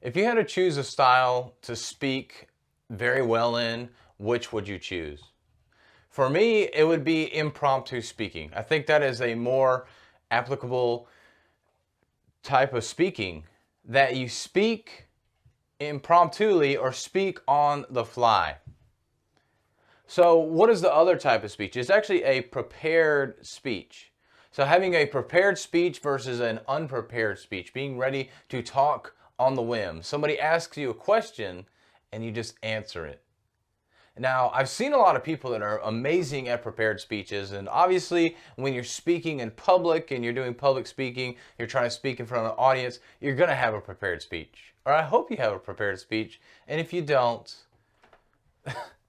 If you had to choose a style to speak very well in, which would you choose? For me, it would be impromptu speaking. I think that is a more applicable type of speaking, that you speak impromptu or speak on the fly. So what is the other type of speech? It's actually a prepared speech. So having a prepared speech versus an unprepared speech, being ready to talk on the whim. Somebody asks you a question and you just answer it. Now, I've seen a lot of people that are amazing at prepared speeches, and obviously when you're speaking in public and you're doing public speaking, you're trying to speak in front of an audience, you're going to have a prepared speech. Or I hope you have a prepared speech, and if you don't,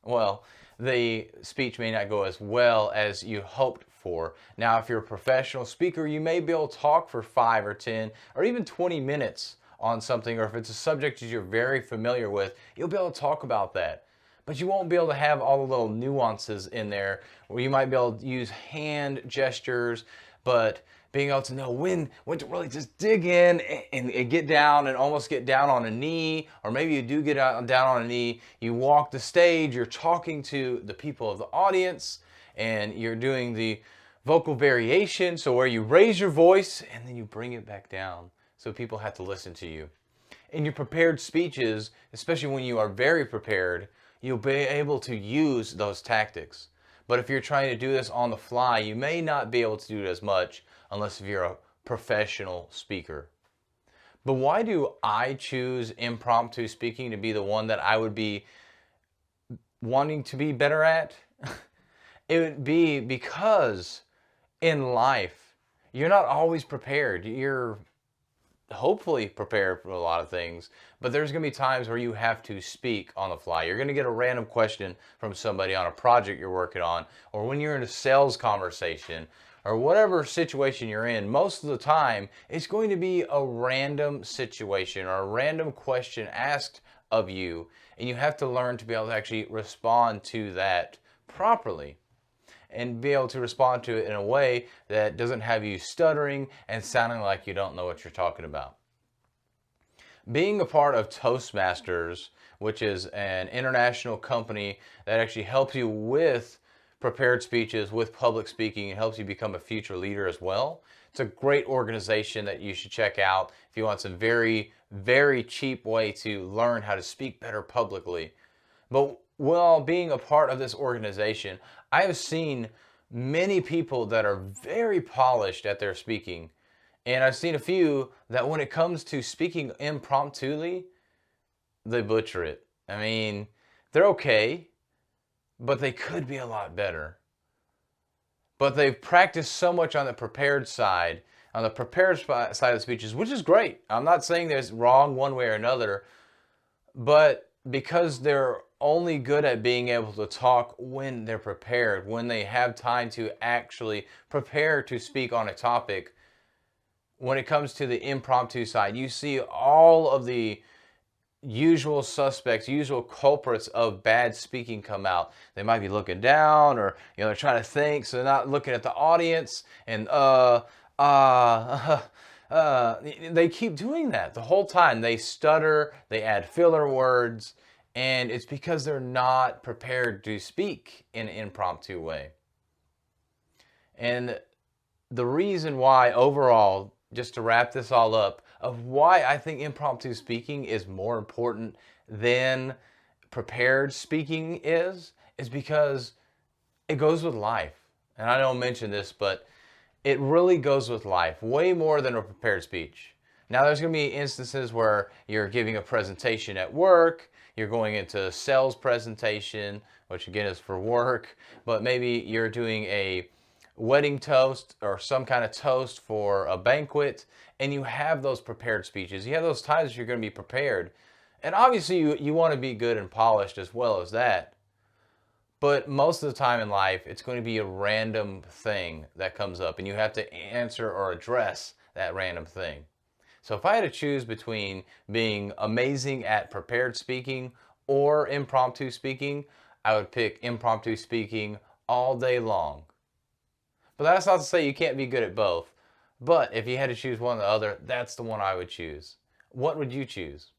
well, the speech may not go as well as you hoped for. Now, if you're a professional speaker, you may be able to talk for 5 or 10 or even 20 minutes on something, or if it's a subject that you're very familiar with, you'll be able to talk about that. But you won't be able to have all the little nuances in there where you might be able to use hand gestures, but being able to know when to really just dig in and get down and almost get down on a knee, or maybe you do get down on a knee, you walk the stage, you're talking to the people of the audience, and you're doing the vocal variation, so where you raise your voice and then you bring it back down so people have to listen to you. In your prepared speeches, especially when you are very prepared, you'll be able to use those tactics. But if you're trying to do this on the fly, you may not be able to do it as much unless if you're a professional speaker. But why do I choose impromptu speaking to be the one that I would be wanting to be better at? It would be because in life, you're not always prepared. You're hopefully prepared for a lot of things, but there's going to be times where you have to speak on the fly. You're going to get a random question from somebody on a project you're working on, or when you're in a sales conversation, or whatever situation you're in. Most of the time, it's going to be a random situation or a random question asked of you, and you have to learn to be able to actually respond to that properly, and be able to respond to it in a way that doesn't have you stuttering and sounding like you don't know what you're talking about. Being a part of Toastmasters, which is an international company that actually helps you with prepared speeches, with public speaking, and helps you become a future leader as well. It's a great organization that you should check out if you want some very, very cheap way to learn how to speak better publicly. But while being a part of this organization, I have seen many people that are very polished at their speaking. And I've seen a few that when it comes to speaking impromptu, they butcher it. I mean, they're okay, but they could be a lot better. But they've practiced so much on the prepared side, on the prepared side of speeches, which is great. I'm not saying there's wrong one way or another, but because they're only good at being able to talk when they're prepared, when they have time to actually prepare to speak on a topic. When it comes to the impromptu side, you see all of the usual suspects, usual culprits of bad speaking come out. They might be looking down, or they're trying to think, so they're not looking at the audience, and they keep doing that the whole time. They stutter, they add filler words, and it's because they're not prepared to speak in an impromptu way. And the reason why overall, just to wrap this all up, of why I think impromptu speaking is more important than prepared speaking is because it goes with life. And I don't mention this, but it really goes with life way more than a prepared speech. Now, there's going to be instances where you're giving a presentation at work, you're going into a sales presentation, which again is for work, but maybe you're doing a wedding toast or some kind of toast for a banquet, and you have those prepared speeches. You have those times you're going to be prepared. And obviously you want to be good and polished as well as that. But most of the time in life, it's going to be a random thing that comes up, and you have to answer or address that random thing. So if I had to choose between being amazing at prepared speaking or impromptu speaking, I would pick impromptu speaking all day long. But that's not to say you can't be good at both. But if you had to choose one or the other, that's the one I would choose. What would you choose?